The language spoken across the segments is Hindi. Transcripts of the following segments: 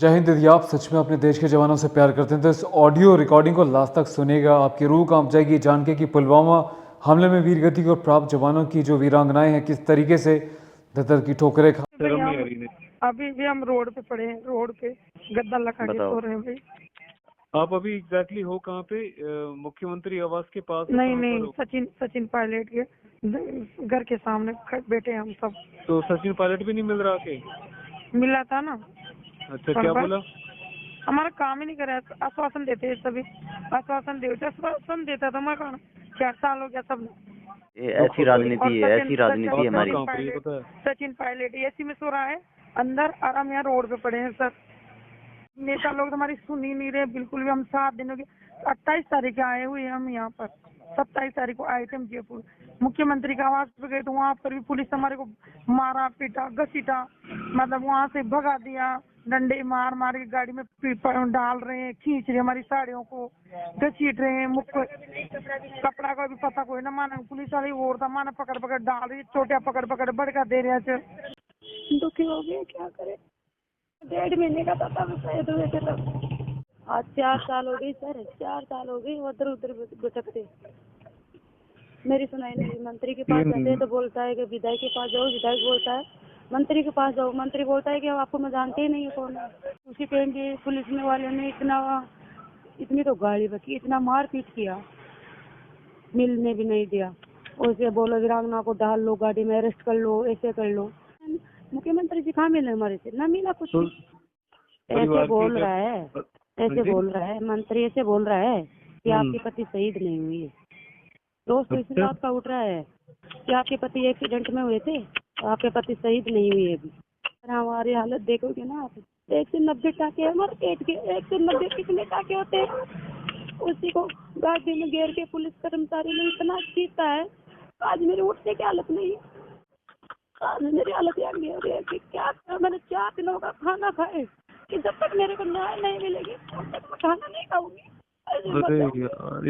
जय हिंद दीदी। आप सच में अपने देश के जवानों से प्यार करते हैं तो इस ऑडियो रिकॉर्डिंग को लास्ट तक सुनेगा। आपकी रूह कांप जाएगी जान के कि पुलवामा हमले में वीर गति को प्राप्त जवानों की जो वीरांगनाएं हैं किस तरीके से दर की ठोकरें खा। शर्म नहीं आ रही नहीं। अभी भी हम रोड पे पड़े हैं, रोड पे गद्दा लगा के सो रहे हैं भाई। आप अभी एग्जैक्टली हो कहाँ पे? मुख्यमंत्री आवास के पास हो? नहीं कहाँ नहीं, पर हो? सचिन पायलट के घर के सामने बैठे हैं हम सब। तो सचिन पायलट भी नहीं मिल रहा के? मिला था ना। अच्छा, क्या बोला? हमारा काम ही नहीं करे, आश्वासन देते हैं सभी, आश्वासन देता था। मैं कहा 4 साल हो गया सब। ये ऐसी राजनीति है, ऐसी राजनीति हमारी। सचिन पायलट एसी में सो रहा है अंदर, और हम यहाँ रोड पे पड़े हैं सर। नेता लोग हमारी सुन ही नहीं रहे बिल्कुल भी। हम 7 दिनों के 28 तारीख के आए हुए हैं हम यहाँ पर। 27 तारीख को आए थे हम जयपुर, मुख्यमंत्री के आवास पे गए तो वहाँ पर भी पुलिस हमारे को मारा पीटा घसीटा, मतलब वहाँ से भगा दिया। डंडे मार मार के गाड़ी में डाल रहे हैं, खींच रहे हमारी साड़ियों को, घसीट रहे हैं। मुख्य कपड़ा का भी पता कोई ना माना, पुलिस वाले और था माना पकड़ पकड़ डाल रही, छोटिया पकड़ पकड़ भड़का दे रहे हैं। दुखी हो गए, क्या करे। 1.5 महीने का था तब शायद हुए थे तब। आज 4 साल हो गई सर, 4 साल हो गई उधर उधर भटकते। मेरी सुनाई नहीं। मंत्री के पास जाते हैं तो बोलता है कि विधायक के पास जाओ, विधायक बोलता है मंत्री के पास जाओ, मंत्री बोलता है कि आपको मैं जानते ही नहीं है कौन है। उसके कहेंगे पुलिस में वाले ने इतनी तो गाली बकी, इतना मारपीट किया, मिलने भी नहीं दिया। उसे बोलो वीरांगना को डाल लो गाड़ी में, अरेस्ट कर लो, ऐसे कर लो। मुख्यमंत्री जी कहाँ मिले हमारे से? ना मिला कुछ। ऐसे बोल रहा है, ऐसे बोल रहा है मंत्री, ऐसे बोल रहा है कि आपके पति शहीद नहीं हुए। रोज तो इसी बात का उठ रहा है कि आपके पति एक्सीडेंट में हुए थे, आपके पति शहीद नहीं हुए अभी। हमारी हालत देखोगे ना आप, 190 टाके हमारे पेट के। 190 कितने टाके होते हैं? उसी को गाड़ी में घेर के पुलिस कर्मचारी ने इतना पीटा है। आज मेरे उठने की हालत नहीं है। आज मेरी हालत ये है कि क्या मैंने 4 दिनों का खाना खाए कि जब तक मेरे को न्याय नहीं मिलेगी तब तक मैं खाना नहीं खाऊंगी।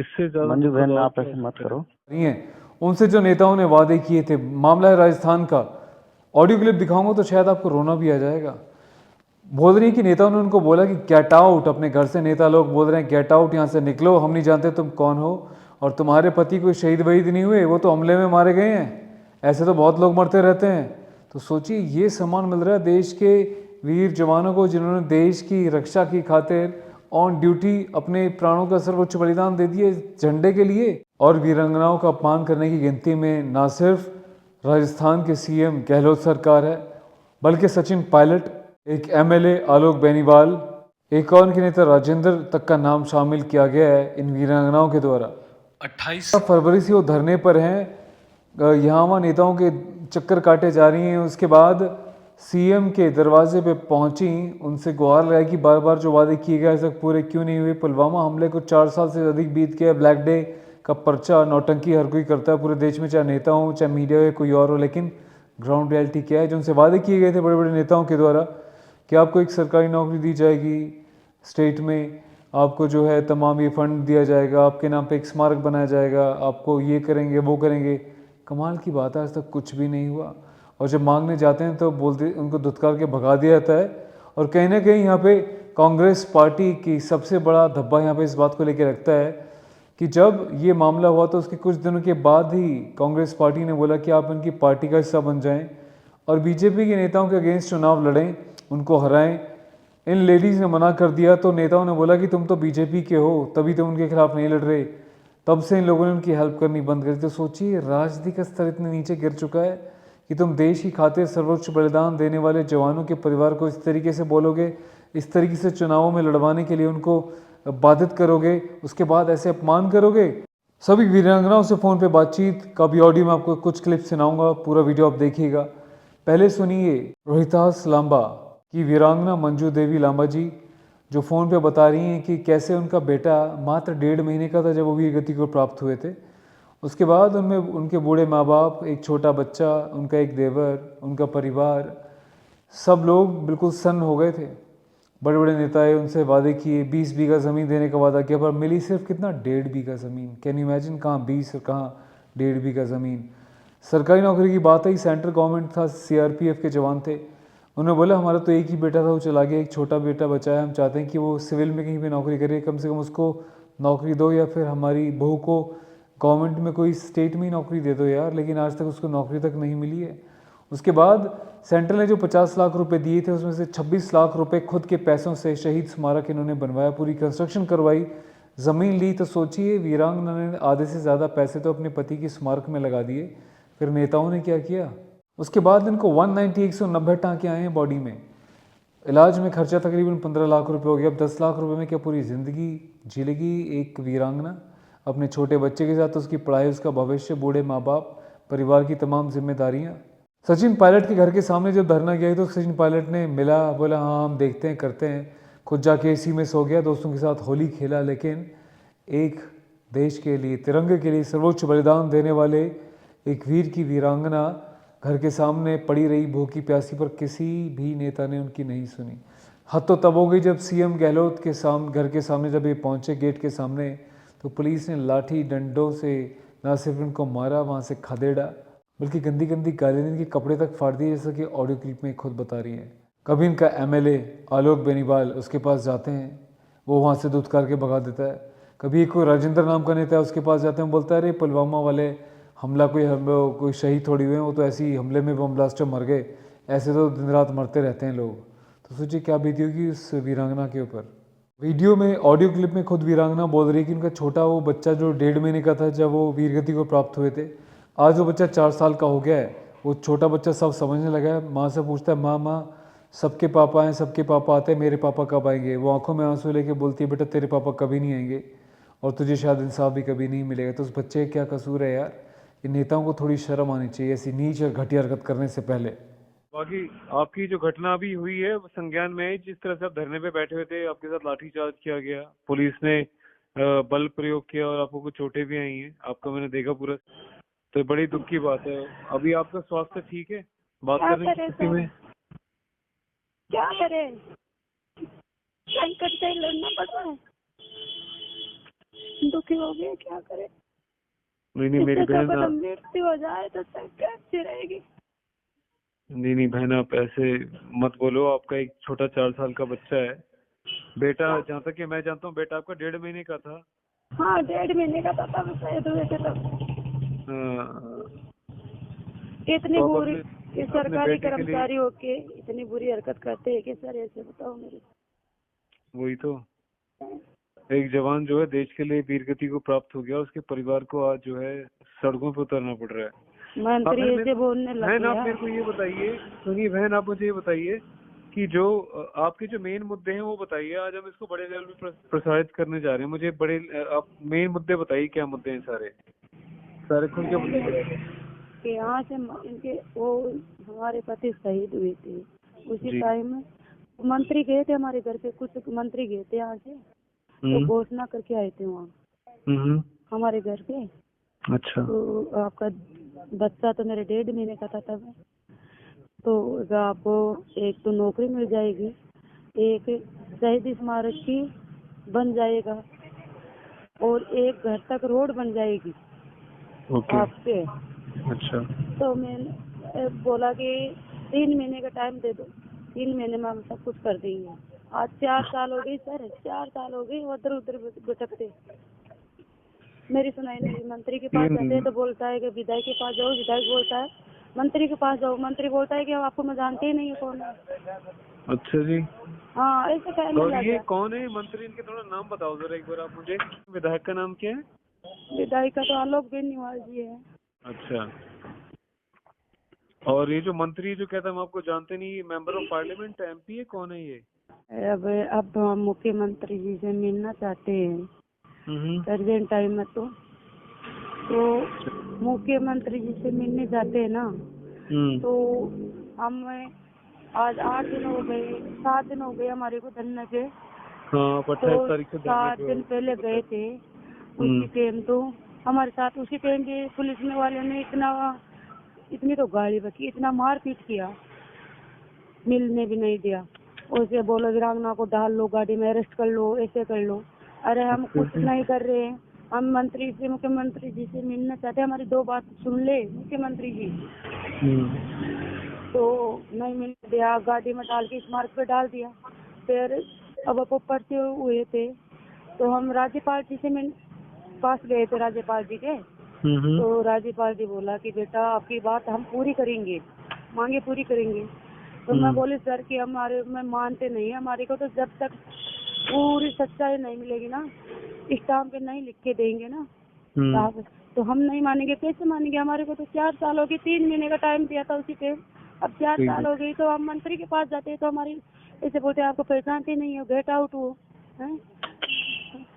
इससे ज्यादा मंजू बहन आप ऐसे मत करो। नहीं है उनसे जो नेताओं ने वादे किए थे। मामला है राजस्थान का। ऑडियो क्लिप दिखाऊंगा तो शायद आपको रोना भी आ जाएगा। बोल रही है कि नेताओं ने उनको बोला कि गेट आउट। अपने घर से नेता लोग बोल रहे हैं गेट आउट, यहाँ से निकलो, हम नहीं जानते तुम कौन हो, और तुम्हारे पति कोई शहीद वहीद नहीं हुए, वो तो हमले में मारे गए हैं। ऐसे तो बहुत लोग मरते रहते हैं। तो सोचिए ये सम्मान मिल रहा है देश के वीर जवानों को जिन्होंने देश की रक्षा की खातिर ऑन ड्यूटी अपने प्राणों का सर्वोच्च बलिदान दे दिए झंडे के लिए। और वीरांगनाओं का अपमान करने की गिनती में ना सिर्फ राजस्थान के सीएम गहलोत सरकार है, बल्कि सचिन पायलट, एक एमएलए आलोक बेनीवाल, एक और के नेता राजेंद्र तक का नाम शामिल किया गया है इन वीरांगनाओं के द्वारा। 28 फरवरी से वो धरने पर हैं, यहाँ वहाँ नेताओं के चक्कर काटे जा रही हैं। उसके बाद सीएम के दरवाजे पे पहुंची, उनसे गुहार लगाई कि बार बार जो वादे किए गए तक पूरे क्यों नहीं हुए। पुलवामा हमले को 4 साल से अधिक बीत गया। ब्लैक डे का पर्चा नौटंकी हर कोई करता है पूरे देश में, चाहे नेता हो चाहे मीडिया हो कोई और हो। लेकिन ग्राउंड रियलिटी क्या है? जो उनसे वादे किए गए थे बड़े बड़े नेताओं के द्वारा कि आपको एक सरकारी नौकरी दी जाएगी स्टेट में, आपको जो है तमाम ये फंड दिया जाएगा, आपके नाम पे एक स्मारक बनाया जाएगा, आपको ये करेंगे वो करेंगे। कमाल की बात है, आज तक कुछ भी नहीं हुआ। और जब मांगने जाते हैं तो बोलते, उनको धुतकार के भगा दिया जाता है। और कहीं ना कहीं यहाँ पे कांग्रेस पार्टी की सबसे बड़ा धब्बा यहाँ पे इस बात को लेकर रखता है कि जब ये मामला हुआ तो उसके कुछ दिनों के बाद ही कांग्रेस पार्टी ने बोला कि आप इनकी पार्टी का हिस्सा बन जाएं और बीजेपी के नेताओं के अगेंस्ट चुनाव लड़ें, उनको हराएं। इन लेडीज़ ने मना कर दिया तो नेताओं ने बोला कि तुम तो बीजेपी के हो, तभी तो उनके खिलाफ नहीं लड़ रहे। तब से इन लोगों ने उनकी हेल्प करनी बंद कर दी। तो सोचिए राजनीति का स्तर इतने नीचे गिर चुका है कि तुम देश की खातिर सर्वोच्च बलिदान देने वाले जवानों के परिवार को इस तरीके से बोलोगे, इस तरीके से चुनावों में लड़वाने के लिए उनको बाधित करोगे, उसके बाद ऐसे अपमान करोगे। सभी वीरांगनाओं से फ़ोन पे बातचीत का भी ऑडियो में आपको कुछ क्लिप सुनाऊंगा, पूरा वीडियो आप देखिएगा। पहले सुनिए रोहितास लांबा की वीरांगना मंजू देवी लांबा जी जो फ़ोन पे बता रही हैं कि कैसे उनका बेटा मात्र 1.5 महीने का था जब वो वीर गति को प्राप्त हुए थे। उसके बाद उनमें उनके बूढ़े माँ बाप, एक छोटा बच्चा, उनका एक देवर, उनका परिवार, सब लोग बिल्कुल सन्न हो गए थे। बड़े बड़े नेताएं उनसे वादे किए, 20 बीघा ज़मीन देने का वादा किया, पर मिली सिर्फ कितना 1.5 बीघा ज़मीन। Can you imagine? कहाँ 20 और कहाँ 1.5 बीघा ज़मीन। सरकारी नौकरी की बात आई, सेंट्रल गवर्नमेंट था, सीआरपीएफ के जवान थे, उन्होंने बोला हमारा तो एक ही बेटा था, वो चला गया, एक छोटा बेटा बचा है, हम चाहते हैं कि वो सिविल में कहीं पे नौकरी करे, कम से कम उसको नौकरी दो, या फिर हमारी बहू को गवर्नमेंट में कोई स्टेट में ही नौकरी दे दो यार। लेकिन आज तक उसको नौकरी तक नहीं मिली है। उसके बाद सेंट्रल ने जो 50 लाख रुपए दिए थे उसमें से 26 लाख रुपए खुद के पैसों से शहीद स्मारक इन्होंने बनवाया, पूरी कंस्ट्रक्शन करवाई, ज़मीन ली। तो सोचिए वीरांगना ने आधे से ज़्यादा पैसे तो अपने पति के स्मारक में लगा दिए। फिर नेताओं ने क्या किया, उसके बाद इनको 190 टाँके आए हैं बॉडी में। इलाज में खर्चा तकरीबन 15 लाख रुपए हो गया। अब 10 लाख रुपए में क्या पूरी ज़िंदगी जी लेगी एक वीरांगना अपने छोटे बच्चे के साथ? उसकी पढ़ाई, उसका भविष्य, बूढ़े माँ बाप, परिवार की तमाम जिम्मेदारियाँ। सचिन पायलट के घर के सामने जब धरना किया तो सचिन पायलट ने मिला, बोला हाँ हम देखते हैं, करते हैं, खुद जाके एसी में सो गया, दोस्तों के साथ होली खेला। लेकिन एक देश के लिए, तिरंगे के लिए सर्वोच्च बलिदान देने वाले एक वीर की वीरांगना घर के सामने पड़ी रही भूखी प्यासी, पर किसी भी नेता ने उनकी नहीं सुनी। हद तो तब हो गई जब सीएम गहलोत के घर के सामने जब ये पहुंचे गेट के सामने, तो पुलिस ने लाठी डंडों से ना सिर्फ उनको मारा, वहाँ से खदेड़ा, बल्कि गंदी गंदी गाली दी, इनके कपड़े तक फाड़ दिए, जैसा कि ऑडियो क्लिप में खुद बता रही हैं। कभी इनका एमएलए आलोक बेनीवाल उसके पास जाते हैं, वो वहाँ से धुतकार के भगा देता है। कभी कोई राजेंद्र नाम का नेता है उसके पास जाते हैं, बोलता है अरे पुलवामा वाले हमला कोई शहीद थोड़ी हुए हैं, वो तो ऐसे ही हमले में बम ब्लास्टर मर गए, ऐसे तो दिन रात मरते रहते हैं लोग। तो सोचिए क्या बीती होगी उस वीरांगना के ऊपर। वीडियो में, ऑडियो क्लिप में खुद वीरांगना बोल रही है कि उनका छोटा वो बच्चा जो 1.5 महीने का था जब वो वीरगति को प्राप्त हुए थे, आज वो बच्चा 4 साल का हो गया है। वो छोटा बच्चा सब समझने लगा है, माँ से पूछता है माँ सबके पापा हैं, सबके पापा आते हैं, मेरे पापा कब आएंगे? वो आंखों में आंसू लेके बोलती है बेटा तेरे पापा कभी नहीं आएंगे और तुझे शायद इंसाफ भी कभी नहीं मिलेगा। तो उस बच्चे का क्या कसूर है यार? इन नेताओं को थोड़ी शर्म आनी चाहिए ऐसी नीच और घटिया हरकत करने से पहले। बाकी आपकी जो घटना अभी हुई है वो संज्ञान में है। जिस तरह से आप धरने पे बैठे हुए थे, आपके साथ लाठीचार्ज किया गया, पुलिस ने बल प्रयोग किया और आपको कुछ चोटें भी आई हैं, आपका मैंने देखा पूरा, तो बड़ी दुख की बात है। अभी आपका स्वास्थ्य ठीक है? बात क्या करने की करें स्थिति सर? में? क्या करें, संकट से लड़ना पड़ रहा है, दुखी हो गए, क्या करें? नहीं मेरी इससे बहन, अगर मृत्यु हो जाए तो संकट अच्छी रहेगी। नहीं बहन आप ऐसे मत बोलो। आपका एक छोटा 4 साल का बच्चा है, बेटा जहाँ तक कि मैं जानता हूँ बेटा आपका 1.5 महीने का था। हाँ 1.5 महीने का था तब शहीद हुए थे तब। इतनी तो आप बुरी अपने सरकारी बेटे के लिए, कर्मचारी होके इतनी बुरी हरकत करते हैं कि सर ऐसे बताओ मेरे। वही तो, एक जवान जो है देश के लिए वीरगति को प्राप्त हो गया, उसके परिवार को आज जो है सड़कों पे उतरना पड़ रहा है। मंत्री ऐसे बोलने लग बहन आप गया। मेरे को ये बताइए, सुनिए बहन आप मुझे ये बताइए कि जो आपके जो मेन मुद्दे हैं वो बताइए। आज हम इसको बड़े लेवल पे प्रसारित करने जा रहे हैं। मुझे बड़े आप मेन मुद्दे बताइए, क्या मुद्दे हैं सारे खुल के बताइए। कि यहाँ से इनके वो हमारे पति शहीद हुए थे, उसी टाइम मंत्री गए थे हमारे घर पे, कुछ मंत्री गए थे यहाँ से, तो घोषणा करके आए थे वहाँ हमारे घर पे। अच्छा। तो आपका बच्चा तो मेरे 1.5 महीने का था तब, तो आपको एक तो नौकरी मिल जाएगी, एक शहीद स्मारक की बन जाएगा, और एक घर तक रोड बन जाएगी आपके। अच्छा। तो मैंने बोला कि 3 महीने का टाइम दे दो, 3 महीने में हम सब कुछ कर देंगे। आज 4 साल हो गई सर, 4 साल हो गई उधर उधर भटकते, मेरी सुनाई नहीं। मंत्री के पास जाते हैं तो बोलता है कि विधायक के पास जाओ, विधायक बोलता है मंत्री के पास जाओ, मंत्री बोलता है कि आपको मैं जानते ही नहीं है कौन है। अच्छा जी। हाँ ऐसे कहने तो लगा। ये कौन है मंत्री? इनके थोड़ा नाम बताओ जरा एक बार आप मुझे। विधायक का नाम क्या है? विधायक का तो आलोक बेनीवाल जी है। अच्छा। और ये जो मंत्री जो कहता है हम आपको जानते नहीं, ये मेंबर ऑफ पार्लियामेंट एमपी है, कौन है ये? अब हम मुख्यमंत्री जी से मिलना चाहते हैं अर्जेंट टाइम में, तो मुख्यमंत्री जी से मिलने जाते हैं ना, तो हम आज 8 दिन हो गए, 7 दिन हो गए हमारे को धरने पे। हाँ, 28 तारीख से 7 दिन पहले गए थे उसी टाइम, तो हमारे साथ उसी टाइम पे पुलिस में वाले ने इतनी तो गाली बकी, इतना मारपीट किया, मिलने भी नहीं दिया। उसे बोलो वीरांगना को डाल लो गाड़ी में, अरेस्ट कर लो, ऐसे कर लो। अरे हम कुछ नहीं कर रहे हैं, हम मुख्यमंत्री जी से मिलना चाहते हैं, हमारी 2 बात सुन ले मुख्यमंत्री जी। तो नहीं मिल दिया, गाड़ी में डाल के इस मार्ग पे डाल दिया। फिर अब वो पर्चे हुए थे तो हम राज्यपाल जी से पास गए थे, राज्यपाल जी के। तो राज्यपाल जी बोला कि बेटा आपकी बात हम पूरी करेंगे, मांगे पूरी करेंगे। तो मैं बोली सर कि हमारे में मानते नहीं, हमारे को तो जब तक पूरी सच्चाई नहीं मिलेगी ना, स्टाम्प पे नहीं लिख के देंगे ना साहब, तो हम नहीं मानेंगे। कैसे मानेंगे? हमारे को तो 4 साल हो गए, 3 महीने का टाइम दिया था उसी पे, अब 4 साल हो गई। तो हम मंत्री के पास जाते हैं तो हमारी ऐसे बोलते हैं आपको पहचानते नहीं हो, गेट आउट हो। हैं?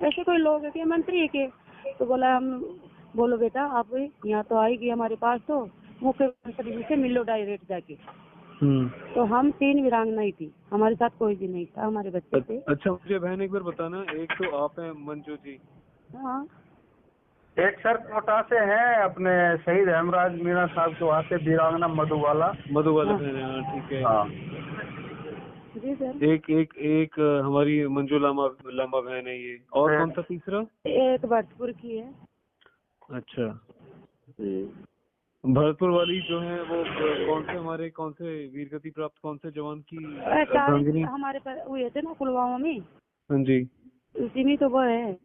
ऐसे कोई लोग है कि मंत्री है के? तो बोला हम बोलो बेटा आप यहाँ तो आएगी हमारे पास, तो मुख्यमंत्री जी से मिलो डायरेक्ट जाके। तो हम 3 वीरांगना ही थी, हमारे साथ कोई भी नहीं था, हमारे बच्चे थे। अच्छा मुझे बहन एक बार बताना, एक तो आप हैं मंजू जी, हाँ एक सर कोटा से है अपने शहीद हेमराज मीणा साहब के वहाँ से वीरांगना मधुबाला। मधुबाला हाँ। बहन है, हाँ, ठीक है। हाँ जी सर। एक हमारी मंजू लांबा लांबा बहन है ये, और कौन सा तीसरा? एक भरतपुर की है। अच्छा, हम्म। भरतपुर वाली जो है वो कौन से वीरगति प्राप्त कौन से जवान की सारे अर्धांगिनी? हमारे पर हुए थे ना पुलवामा में, हाँ जी। उसी में तो वो है।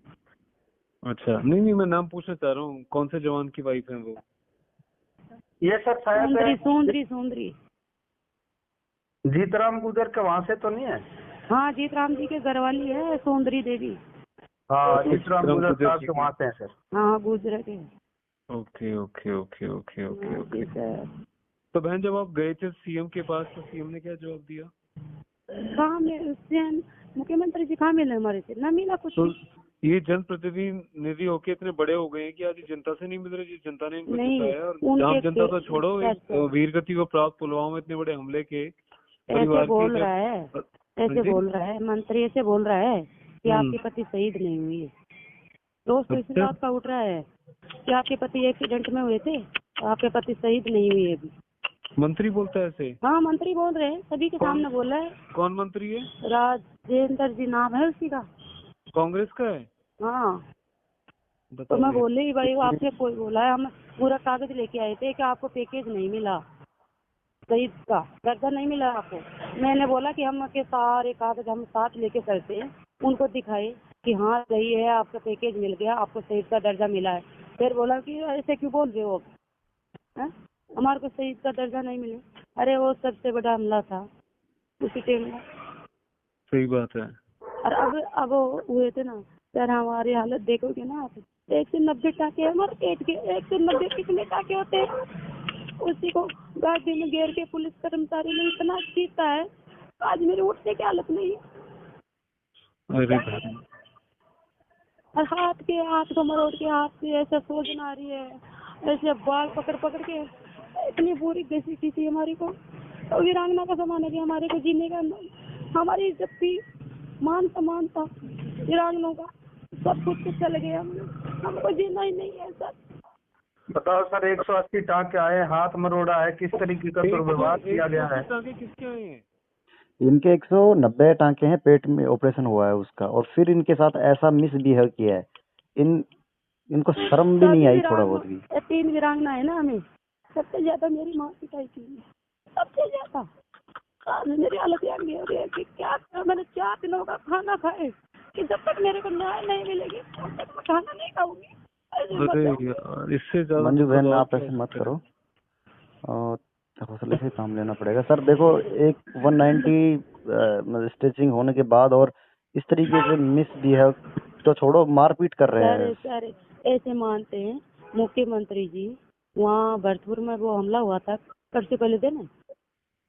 अच्छा, नहीं मैं नाम पूछना चाह रहा हूँ, कौन से जवान की वाइफ है वो? ये सर शायद सुंदरी जीतराम गुजर के वहाँ से तो नहीं है? हाँ जीतराम जी के घर वाली है सुंदरी देवी। हाँ जीतराम गुजर साहब के वहाँ से है सर। हाँ गुजर के। Okay okay okay okay okay हाँ, ओके। जी सर। तो बहन जब आप गए थे सीएम के पास तो सीएम ने क्या जवाब दिया? कहाँ मिले उससे? मुख्यमंत्री जी कहाँ मिले हमारे से? ना मिला कुछ। तो ये जनप्रतिनिधि होके इतने बड़े हो गए हैं कि आज जनता से नहीं मिल रहे, जनता ने इनको नहीं, जिताया, और उनके आम जनता तो छोड़ो, सर, वीरगति को प्राप्त पुलवामा में इतने बड़े हमले के ऐसे परिवार बोल की रहा है, ऐसे जी? बोल रहा है मंत्री, ऐसे बोल रहा है कि आपके पति शहीद नहीं हुए। रोज तो इस अच्छा। बात का उठ रहा है कि आपके पति एक्सीडेंट में हुए थे, आपके पति शहीद नहीं हुए अभी। मंत्री बोलता है ऐसे? हाँ मंत्री बोल रहे हैं, सभी के सामने बोल रहा है। कौन मंत्री है? राजेंद्र जी नाम है उसी का। कांग्रेस का है? हाँ तो बताओ मैं भैया। बोली भाई आपने कोई बोला है? हम पूरा कागज लेके आए थे कि आपको पैकेज नहीं मिला, शहीद का दर्जा नहीं मिला आपको। मैंने बोला कि हम के सारे कागज हम साथ लेके चलते हैं, उनको दिखाए कि हाँ सही है आपका पैकेज मिल गया, आपको शहीद का दर्जा मिला है। फिर बोला कि ऐसे क्यों बोल रहे हो आप, हमारे को शहीद का दर्जा नहीं मिले। अरे वो सबसे बड़ा हमला था उसी टाइम में। सही बात है। और अब हुए थे ना सर, हमारी हालत देखोगे ना आप, 190 टाके हमारे पेट के, 190 कितने टाके होते हैं? उसी को गाड़ी में घेर के पुलिस कर्मचारी ने इतना पीटा है, आज मेरे उठने की हालत नहीं है। अरे भाई, और हाथ को मरोड़ के, हाथ से ऐसा सोजन आ रही है, ऐसे बाल पकड़ पकड़ के, इतनी बुरी घसीटी थी हमारी को। तो वीरांगना का जमाना भी हमारे को जीने का, हमारी इज्जत थी, मान सम्मान था वीरांगनों का, सब कुछ तो चल गया, हमको जीना ही नहीं है सर। बताओ सर 180 टाँके आए, हाथ मरोड़ा है, किस तरीके का दुर्व्यवहार किया गया है? किसके आए हैं? इनके 190 टांके हैं, पेट में ऑपरेशन हुआ है उसका, और फिर इनके साथ ऐसा मिसबिहेव किया है। इनको शर्म भी नहीं आई थोड़ा बहुत भी। 3 वीरांगना है ना हमें, सबसे ज्यादा मेरी माँ पिटाई की है, सबसे ज्यादा। आज मेरी हालत यार कि क्या मैंने 4 दिनों का खाना खाए कि जब तक मेरे को न्याय नहीं मिलेगी तब तक मैं खाना नहीं खाऊंगी। अरे यार, इससे ज्यादा मंजू तो बहन और आप क्या ऐसे मत होता है? करो, और हौसले से काम लेना पड़ेगा सर। देखो एक 190 स्टिचिंग होने के बाद और इस तरीके से मिसबिहेव तो छोड़ो, मारपीट कर रहे हैं। सर ऐसे मानते हैं मुख्यमंत्री जी, वहाँ भरतपुर में वो हमला हुआ था, कब से पहले दिन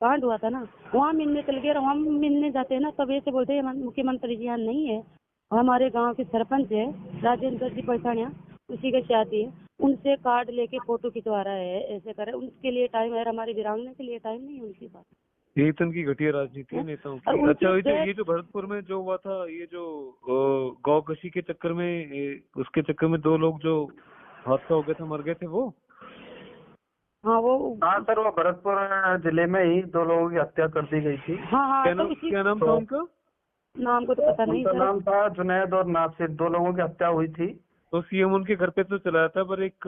कांड हुआ था ना, वहाँ मिलने चल गए, हम मिलने जाते हैं ना, तब ऐसे बोलते हैं मुख्यमंत्री जी यहाँ नहीं है। हमारे गांव के सरपंच है राजेंद्र जी पहचानिया, उसी के साथी है, उनसे कार्ड लेके फोटो खिंचवा रहा है, ऐसे करे। उनके लिए टाइम है, हमारी वीरांगना के लिए टाइम नहीं है उनके पास। ये इतन की घटिया राजनीति है नेताओं की। अच्छा ये जो भरतपुर में जो हुआ था, ये जो गौ कशी के चक्कर में, उसके चक्कर में 2 लोग जो हादसा हो गया था, मर गए थे वो? हाँ वो, हाँ सर वो भरतपुर जिले में ही 2 लोगों की हत्या कर दी गई थी। हाँ क्या नाम था उनका? नाम को तो पता नहीं उनका सर। नाम था जुनैद और नासिर, 2 लोगों की हत्या हुई थी। तो सीएम उनके घर पे तो चलाया था, पर एक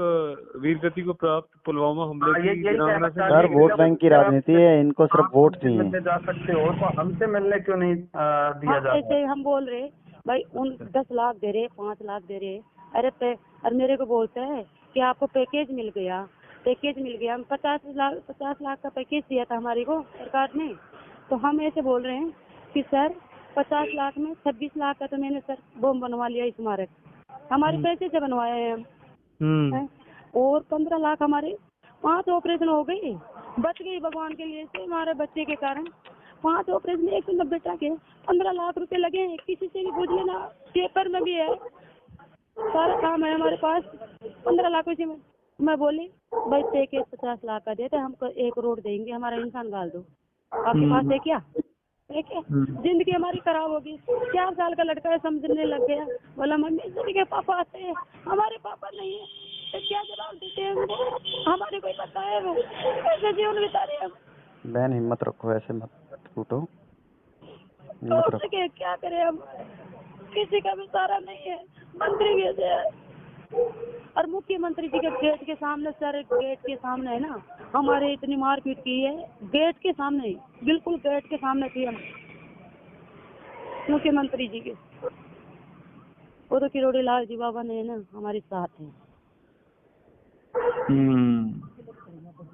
वीर गति को प्राप्त पुलवामा हमले की वीरांगना से सर वोट बैंक की राजनीति है, इनको सिर्फ वोट चाहिए। मिलने जा सकते हो तो हमसे मिलने क्यों नहीं दिया जा ऐसे हम बोल रहे भाई, उन 10 लाख दे रहे, 5 लाख दे रहे, अरे मेरे को बोलता है कि आपको पैकेज मिल गया, 50 लाख का पैकेज दिया था हमारे को सरकार ने। तो हम ऐसे बोल रहे हैं कि सर 50 लाख में 26 लाख का तो मैंने सर बम बनवा लिया स्मारक, हमारे पैसे से बनवाए हैं हम हैं? और 15 लाख हमारे 5 ऑपरेशन हो गए, बच गई भगवान के लिए से, हमारे बच्चे के कारण 5 ऑपरेशन 190 के 15 लाख रुपए लगे हैं। किसी से भी पूछ लेना, पेपर में भी है, सारा काम है हमारे पास। 15 लाख उसी में मैं बोली भाई पैकेज 50 लाख का देते, हमको 1 करोड़ देंगे, हमारा इंसान गाल दो, आपके पास है क्या? ठीक है, जिंदगी हमारी खराब होगी। 4 साल का लड़का है, समझने लग गया, बोला मम्मी सभी के पापा आते हैं, हमारे पापा नहीं है, तो क्या जवाब देते हैं उनको? हमारे कोई पता है वो कैसे जीवन बिता रहे हैं। बहन हिम्मत रखो, ऐसे मत टूटो, हिम्मत तो रखो। उसके क्या करें हम, किसी का भी सहारा नहीं है, मंत्री कैसे है? और मुख्यमंत्री जी के गेट के सामने, सर गेट के सामने है ना, हमारे इतनी मारपीट की है, गेट के सामने, बिल्कुल गेट के सामने की हम मुख्यमंत्री जी के। वो तो किरोड़ी लाल जी बाबा ने ना हमारे साथ हैं,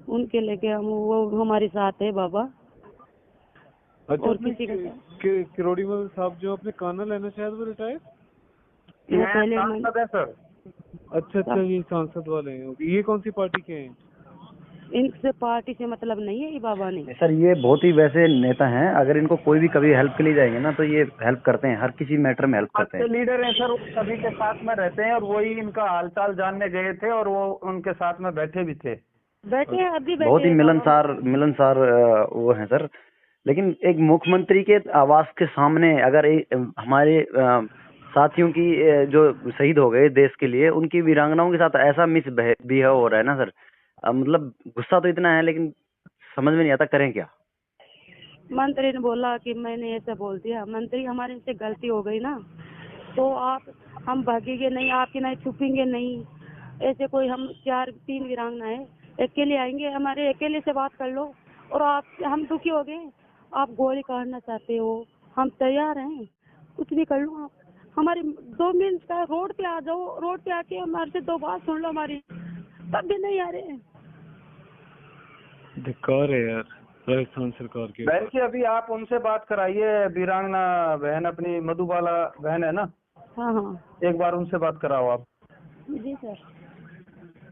उनके लेके हम, वो हमारे साथ है बाबा। अच्छा, और किसी का किरोड़ी मल साहब जो अपने कर्नल है ना, शायद वो रिटायर। वो पहले सांसद है सर। अच्छा, ये सांसद वाले हैं। ये कौन सी पार्टी के हैं? इनसे पार्टी से मतलब नहीं है ये बाबा ने। सर ये बहुत ही वैसे नेता हैं, अगर इनको कोई भी कभी हेल्प के लिए जाएंगे ना तो ये हेल्प करते हैं, हर किसी मैटर में हेल्प करते हैं। अच्छे लीडर हैं सर, वो सभी के साथ में रहते हैं, और वही इनका हालचाल जानने गए थे और वो उनके साथ में बैठे भी थे। बैठे हैं, अभी बैठे बहुत ही हैं मिलनसार वो हैं सर। लेकिन एक मुख्यमंत्री के आवास के सामने अगर हमारे साथियों की जो शहीद हो गए देश के लिए, उनकी वीरांगनाओं के साथ ऐसा बिहेव हो रहा है ना सर, मतलब गुस्सा तो इतना है, लेकिन समझ में नहीं आता करें क्या। मंत्री ने बोला कि मैंने ऐसा बोल दिया। मंत्री, हमारे से गलती हो गई ना, तो हम भागेंगे नहीं, आपके नहीं छुपेंगे नहीं। ऐसे कोई हम 3 वीरांगना है, अकेले आएंगे, हमारे अकेले से बात कर लो। और हम दुखी हो गए, आप गोली काटना चाहते हो, हम तैयार हैं, कुछ भी कर लो आप, हमारी 2 मिनट का रोड पे आ जाओ, रोड पे आके हमारे से 2 बात सुन लो हमारी, तब भी नहीं आ रहे हैं। धिक्कार है यार राजस्थान सरकार के। बहन जी अभी आप उनसे बात कराइए, वीरांगना बहन अपनी मधुबाला बहन है ना, हाँ हाँ एक बार उनसे बात कराओ आप। जी सर,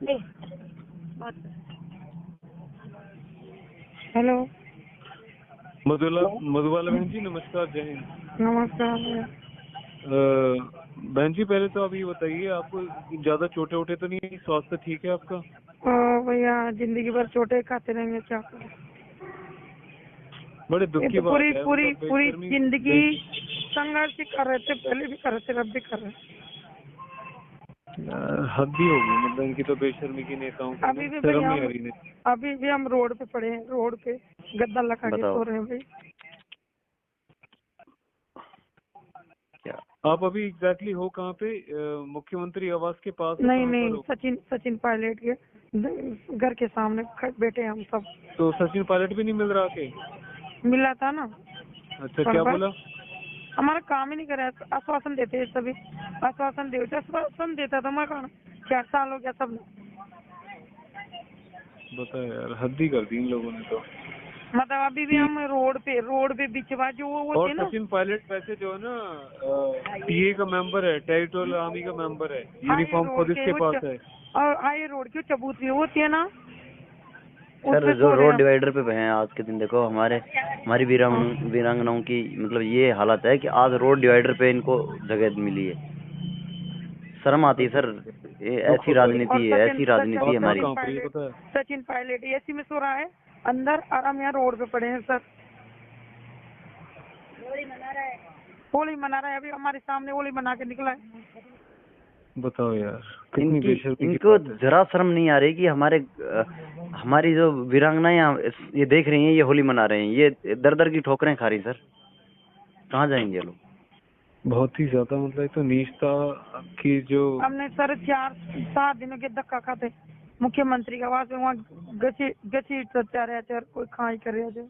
ले बात। हेलो मधुबाला बहन जी, नमस्कार, जय हिंद। नमस्कार। बहन जी, पहले तो आप ये बताइए, आपको ज्यादा चोटें वोटे तो नहीं है? स्वास्थ्य ठीक है आपका? भैया जिंदगी भर चोटें खाते रहेंगे, क्या करें। बड़े दुख की ये तो बात है। पूरी जिंदगी संघर्ष कर रहे थे, पहले भी कर रहे थे, अब भी कर रहे हैं। हद ही होगी, मतलब इनकी तो बेशर्मी की नेताओं की अभी भी शर्म भैया नहीं आ रही है। अभी भी हम रोड पे पड़े हैं, रोड पे गद्दा लगा के सो रहे हैं भाई। क्या आप अभी एग्जैक्टली हो कहाँ पे? मुख्यमंत्री आवास के पास? नहीं, सचिन पायलट के घर के सामने बैठे हैं हम सब। तो सचिन पायलट भी नहीं मिल रहा के? मिला था ना। अच्छा, क्या बोला? हमारा काम ही नहीं कर रहा, आश्वासन देते हैं सभी, आश्वासन देता था मैं, 4 साल हो गया सब। बता यार, हद ही कर दी इन लोगों ने तो। मतलब अभी भी हम रोड पे बिचवा जो वो और थे ना। सचिन पायलट वैसे जो है ना टीए का मेंबर है, टेरिटोरियल आर्मी का मेंबर है, यूनिफॉर्म खुद इसके पास है। और हाई रोड की चबूतरी होती है ना, सर जो रोड डिवाइडर पे हैं आज के दिन, देखो हमारी वीरांगनाओं की मतलब ये हालत है कि आज रोड डिवाइडर पे इनको जगह मिली है। शर्म आती है सर, ये ऐसी राजनीति है हमारी। सचिन पायलट एसी में सो रहा है अंदर, और हम यहाँ रोड पे पड़े हैं सर। होली मना रहा है, अभी हमारे सामने होली मना के निकला है। बताओ यार, कितनी बेशर्मी। इनको जरा शर्म नहीं आ रही कि हमारी जो वीरांगनाएं ये देख रही हैं, ये होली मना रहे हैं, ये दर दर की ठोकरें खा रही सर, कहाँ जाएंगे लोग? बहुत ही ज्यादा मतलब ये तो नीचता की जो हमने सर 4-7 दिनों के धक्का खाते मुख्यमंत्री का आवास में वहाँ गची चर्चा रहे थे और कोई खाई कर रहे थे।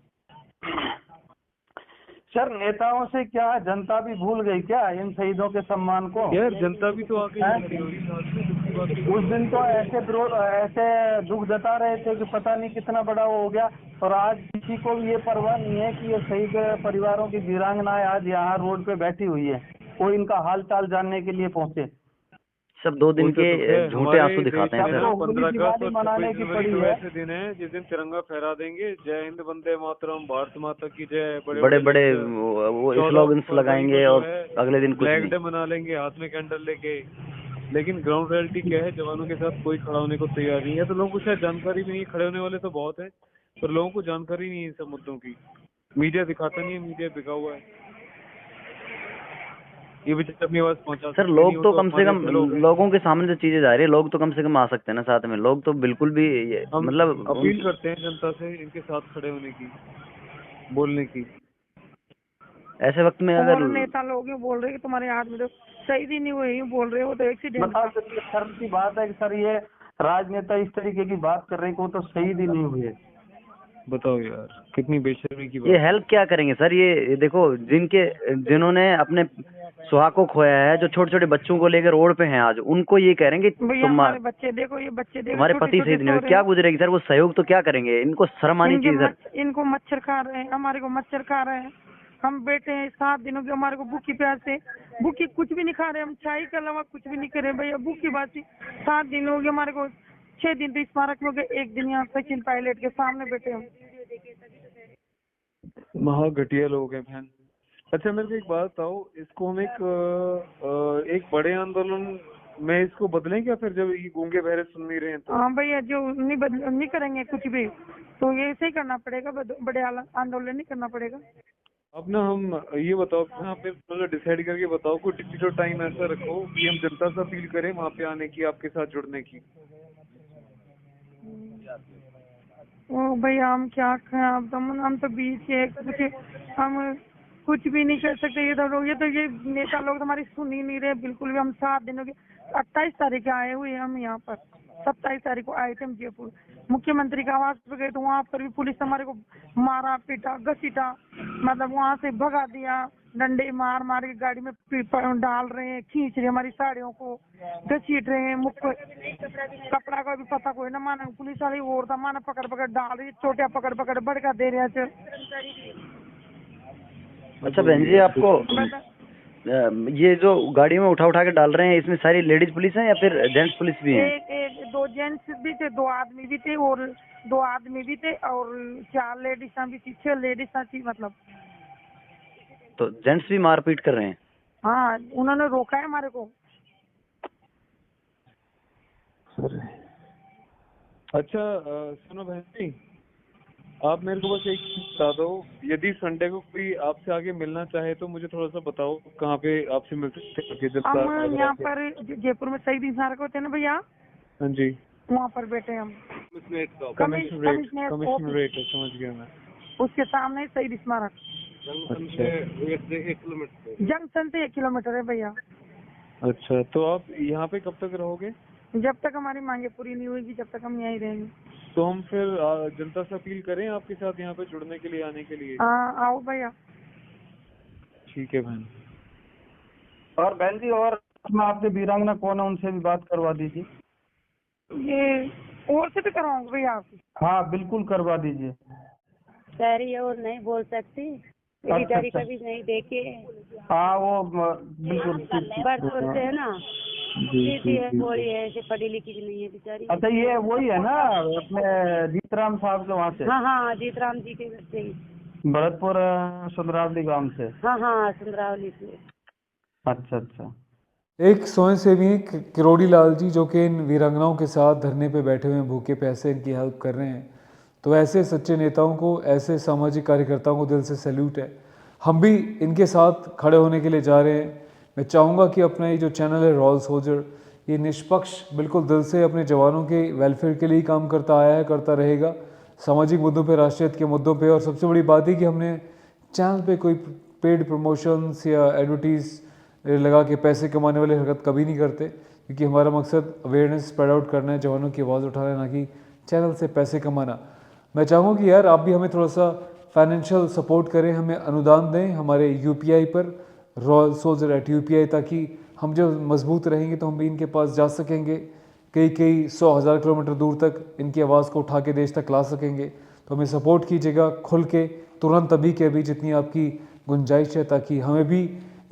सर नेताओं से क्या जनता भी भूल गई क्या इन शहीदों के सम्मान को? यार जनता भी तो आके किरोड़ी साहब से दुखी बात है। उस दिन तो ऐसे दुख जता रहे थे कि पता नहीं कितना बड़ा वो हो गया, और आज किसी को भी ये परवाह नहीं है कि ये शहीद परिवारों की वीरांगनाएं आज यहाँ रोड पे बैठी हुई है, कोई इनका हाल चाल जानने के लिए पहुंचे। सब 2 दिन के झूठे आंसू दिखाते हैं सर। 15 अगस्त और मनाने 26 की जनवरी पड़ी तो है। ऐसे दिन है जिस दिन तिरंगा फहरा देंगे, जय हिंद वंदे मातरम, भारत माता की जय, बड़े बड़े वो स्लोगन्स लगाएंगे और अगले दिन कुछ फ्लैग नहीं। डे मना लेंगे हाथ में कैंडल लेके। लेकिन ग्राउंड रियलिटी क्या है, जवानों के साथ कोई खड़ा होने को तैयार नहीं है। तो लोगों को शायद जानकारी भी नहीं है, खड़े होने वाले तो बहुत है पर लोगों को जानकारी नहीं है इन सब मुद्दों की। मीडिया दिखाता नहीं है, मीडिया बिका हुआ है। ये भी अपनी आवाज पहुंचा सर लोग तो कम से कम लोगों के सामने जो चीजें जा रही है, लोग तो कम से कम आ सकते हैं ना साथ में। लोग तो बिल्कुल भी हम मतलब अपील करते हैं जनता से इनके साथ खड़े होने की, बोलने की। ऐसे वक्त में और अगर नेता लोग यूं बोल रहे हैं कि तुम्हारे हाथ में तो शहीद ही नहीं हुए, यूं बोल रहे हो तो एक्सीडेंट मतलब शर्म की बात है कि सर ये राजनेता इस तरीके की बात कर रहे हैं कि वो तो शहीद ही नहीं हुए। बताओ यार कितनी बेशर्मी की ये बात। हेल्प क्या करेंगे सर? ये देखो जिन्होंने अपने सुहाग को खोया है, जो छोटे छोटे बच्चों को लेकर रोड पे हैं आज, उनको ये कह रहे हैं कि भैया हमारे बच्चे देखो, ये बच्चे देखो तुम्हारे पति शहीद नहीं हुए, क्या गुजरेगी सर? वो सहयोग तो क्या करेंगे? इनको शर्म आनी चाहिए सर। इनको मच्छर खा रहे हैं, हमारे को मच्छर खा रहे हैं। हम बैठे हैं 7 दिनों के, हमारे को भूखी प्यास से, भूखी कुछ भी नहीं खा रहे हम, चाय के अलावा कुछ भी नहीं कर रहे भैया, भूखी बासी 7 दिन हो गए हमारे को। 6 दिन तो स्मारक में हो गए, 1 दिन यहाँ सचिन पायलट के सामने बैठे हम। महा घटिया लोग हैं बहन। अच्छा मेरे को एक बात बताओ, इसको हम एक बड़े आंदोलन में इसको बदलें क्या फिर, जब ये गूंगे बहरे सुन नहीं रहे हैं तो? हाँ भैया, जो नहीं करेंगे कुछ भी तो ये ऐसे ही करना पड़ेगा, बड़े आंदोलन नहीं करना पड़ेगा। अब ना हम ये बताओ, आप मतलब डिसाइड करके बताओ, कोई टिकट और टाइम ऐसा रखो कि हम जनता से अपील करें वहाँ पे आने की, आपके साथ जुड़ने की। ओ भैया हम क्या कहें, अब तो हम तो बीच है, हम कुछ भी नहीं कर सकते। ये नेता लोग हमारी सुन ही नहीं रहे बिल्कुल भी। हम 7 दिनों के 28 तारीख के आए हुए हैं हम यहाँ पर, 27 तारीख को आए थे हम जयपुर। मुख्यमंत्री का आवास पे गए तो वहाँ पर भी पुलिस हमारे को मारा पीटा घसीटा, मतलब वहाँ से भगा दिया, डंडे मार मार के गाड़ी में डाल रहे हैं, खींच रहे हमारी साड़ियों को, घसीट रहे हैं, मुख कपड़ा का भी पता कोई ना माना, पुलिस वाले और था माना पकड़ पकड़ डाल रही, चोटिया पकड़ पकड़ भड़का दे रहे हैं। अच्छा बहन जी, आपको ये जो गाड़ी में उठा उठा के डाल रहे हैं, इसमें सारी लेडीज पुलिस है या फिर जेंट्स पुलिस भी है? एक 2 जेंट्स भी थे, 2 आदमी भी थे, और 2 आदमी भी थे और 4 लेडीज भी थी, 6 लेडीज थी मतलब। तो जेंट्स भी मारपीट कर रहे हैं? हाँ, उन्होंने रोका है हमारे को। अच्छा सुनो बहन जी, आप मेरे को बस एक बता दो, यदि संडे को कोई आपसे आगे मिलना चाहे तो मुझे थोड़ा सा बताओ कहाँ पे आपसे मिल सकते हैं। हम यहाँ पर जयपुर में शहीद स्मारक होते हैं ना भैया, हाँ जी, वहाँ पर बैठे हम। कमिश्नरेट है, समझ गया मैं। उसके सामने शहीद स्मारक, अच्छा, 1 किलोमीटर जंक्शन से 1 किलोमीटर है भैया। अच्छा तो आप यहाँ पे कब तक रहोगे? जब तक हमारी मांगे पूरी नहीं होगी जब तक हम यहीं रहेंगे। तो हम फिर जनता से अपील करें आपके साथ यहाँ पे जुड़ने के लिए, आने के लिए? हाँ आओ भैया। ठीक है बहन। और बहन जी, और आपके वीरांगना कौन है उनसे भी बात करवा दीजिए। ये और से भी करवाऊंगा भैया आपकी? हाँ बिल्कुल करवा दीजिए। सारी और नहीं बोल सकती, खरीदारी कभी नहीं देखे। हाँ वो बिल्कुल बरसों से है ना, सीधी है, बोली है, ऐसे पढ़ी लिखी भी नहीं है बेचारी। अच्छा ये वही है ना अपने जीतराम साहब के वहाँ से? हाँ हाँ, जीतराम जी के घर से ही, भरतपुर सुंदरावली गांव से। हाँ हाँ, सुंदरावली से। अच्छा अच्छा। एक स्वयंसेवी हैं किरोड़ी लाल जी, जो कि इन वीरांगनाओं के साथ धरने पे बैठे हुए हैं, भूखे प्यासे इनकी हेल्प कर रहे हैं। तो ऐसे सच्चे नेताओं को, ऐसे सामाजिक कार्यकर्ताओं को दिल से सैल्यूट है। हम भी इनके साथ खड़े होने के लिए जा रहे हैं। मैं चाहूँगा कि अपना ये जो चैनल है रॉयल सोल्जर, ये निष्पक्ष बिल्कुल दिल से अपने जवानों के वेलफेयर के लिए काम करता आया है, करता रहेगा, सामाजिक मुद्दों पे, राष्ट्रीयता के मुद्दों पे। और सबसे बड़ी बात है कि हमने चैनल पे कोई पेड प्रमोशंस या एडवर्टीज़ लगा के पैसे कमाने वाली हरकत कभी नहीं करते, क्योंकि हमारा मकसद अवेयरनेस स्प्रेड आउट करना है, जवानों की आवाज़ उठाना है, ना कि चैनल से पैसे कमाना। मैं चाहूँगा कि यार आप भी हमें थोड़ा सा फाइनेंशियल सपोर्ट करें, हमें अनुदान दें हमारे UPI पर, royalsoldier@UPI, ताकि हम जब मजबूत रहेंगे तो हम भी इनके पास जा सकेंगे, कई 100,000 किलोमीटर दूर तक इनकी आवाज़ को उठा के देश तक ला सकेंगे। तो हमें सपोर्ट कीजिएगा खुल के, तुरंत अभी के अभी जितनी आपकी गुंजाइश है, ताकि हमें भी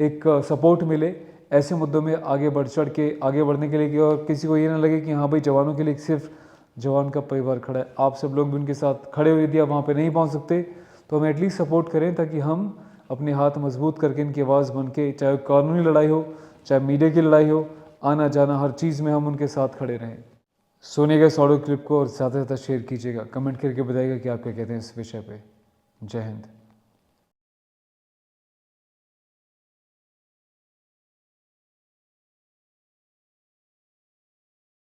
एक सपोर्ट मिले ऐसे मुद्दों में आगे बढ़ चढ़ के आगे बढ़ने के लिए, कि और किसी को ये ना लगे कि हाँ भाई जवानों के लिए सिर्फ जवान का परिवार खड़ा है। आप सब लोग भी उनके साथ खड़े हो। यदि आप वहाँ पे नहीं पहुँच सकते तो हमें एटलीस्ट सपोर्ट करें, ताकि हम अपने हाथ मजबूत करके इनकी आवाज़ बन के, चाहे कानूनी लड़ाई हो, चाहे मीडिया की लड़ाई हो, आना जाना हर चीज़ में हम उनके साथ खड़े रहें। सुनिएगा इस ऑडियो क्लिप को और ज़्यादा से ज़्यादा शेयर कीजिएगा, कमेंट करके बताइएगा कि आप क्या कहते हैं इस विषय पे। जय हिंद।